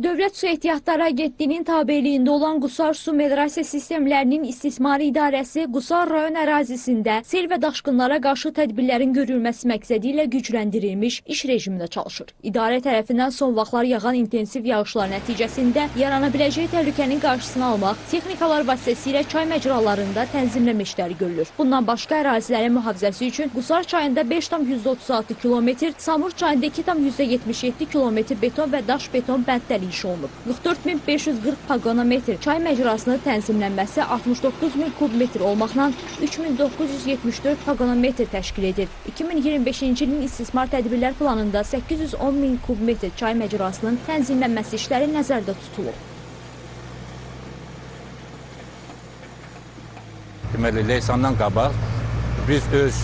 Dövlət Su Ehtiyatları Agentliyinin tabeliyində olan Qusar Su Meliorasiya Sistemlərinin İstismarı İdarəsi Qusar rayon ərazisində sel və daşqınlara qarşı tədbirlərin görülməsi məqsədi ilə gücləndirilmiş iş rejimində çalışır. İdarə tərəfindən son vaxtlar yağan intensiv yağışlar nəticəsində yarana biləcək təhlükənin qarşısını almaq, texnikalar vasitəsilə çay məcralarında tənzimləmə işləri görülür. Bundan başqa ərazilərin mühafizəsi üçün Qusar çayında 5,36 km, Samur çayında 2,77 km beton və daş beton bəndləri iş olunub. 44.540 paqonometr çay məcrasının tənzimlənməsi 69.000 kubmetr olmaqla 3.974 paqonometr təşkil edir. 2025-ci ilin istismar tədbirlər planında 810.000 kubmetr çay məcrasının tənzimlənməsi işləri nəzərdə tutulub. Deməli, Leysandan qabaq biz öz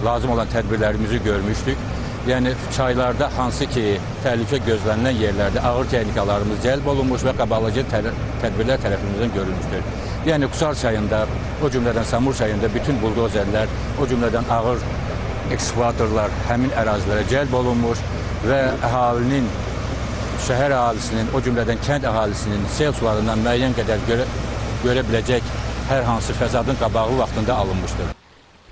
lazım olan tədbirlərimizi görmüşdük. Yəni çaylarda hansı ki təhlükə gözlənilən yerlərdə ağır texnikalarımız cəlb olunmuş və qabaqlayıcı tədbirlər tərəfimizdən görülmüşdür. Yəni Qusar çayında, o cümlədən Samur çayında bütün buldozerlər, o cümlədən ağır ekskavatorlar həmin ərazilərə cəlb olunmuş və əhalinin, şəhər əhalisinin, o cümlədən kənd əhalisinin sel sularından müəyyən qədər görə biləcək hər hansı fəsadın qabağı vaxtında alınmışdır.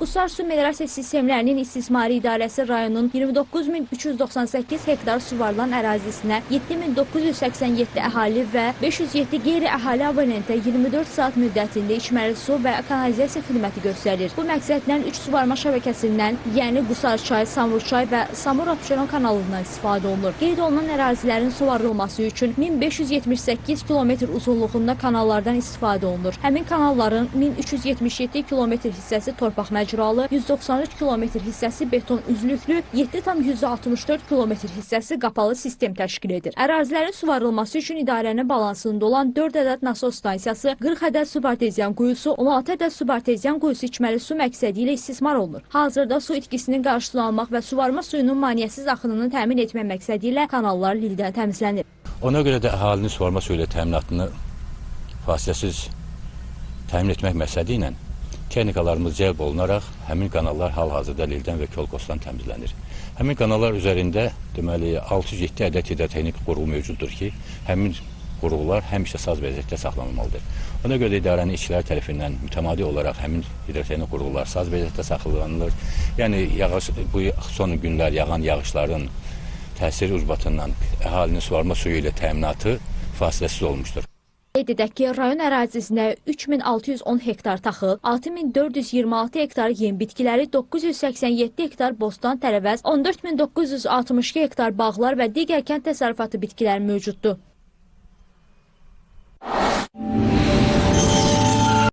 Qusar Su Meliorasiya Sistemlərinin İstismarı İdarəsi rayonun 29.398 hektar suvarılan ərazisinə 7.987 əhali və 507 qeyri-əhali abonentə 24 saat müddətində içməli su və kanalizasiya xidməti göstərir. Bu məqsədlə 3 suvarma şəbəkəsindən, yəni Qusar çay, Samur çay və Samur-Abşeron kanalından istifadə olunur. Qeyd olunan ərazilərin suvarılması üçün 1578 km uzunluğunda kanallardan istifadə olunur. Həmin kanalların 1377 km hissəsi torpaq məcralı, 193 km hissəsi beton üzlüklü, 7,164 km hissəsi qapalı sistem təşkil edir. Ərazilərin suvarılması üçün idarənin balansında olan 4 ədəd nasos stansiyası, 40 ədəd subarteziyan quyusu, 16 ədəd subarteziyan quyusu içməli su məqsədi ilə istismar olunur. Hazırda su itkisinin qarşısını almaq və suvarma suyunun maneəsiz axınını təmin etmək məqsədi ilə kanallar lildən təmizlənir. Ona görə də əhalinin suvarma suyu ilə təminatını fasiləsiz təmin etmək məqsədi ilə texnikalarımız cəlb olunaraq həmin kanallar hal-hazırda lildən və kolkosdan təmizlənir. Həmin kanallar üzərində deməli 607 ədəd hidrotexnik qurğu mövcuddur ki, həmin qurğular həmişə saz vəziyyətdə saxlanılmalıdır. Ona görə də idarənin işçiləri tərəfindən mütəmadi olaraq həmin hidrotexnik qurğular saz vəziyyətdə saxlanılır. Yəni bu son günlər yağan yağışların təsiri ucbatından əhalinin suvarma suyu ilə təminatı fasiləsiz olmuşdur. Qeyd edək ki, rayon ərazisinə 3610 hektar taxıl, 6426 hektar yem bitkiləri, 987 hektar bostan tərəvəz, 14962 hektar bağlar və digər kənd təsərrüfatı bitkiləri mövcuddur.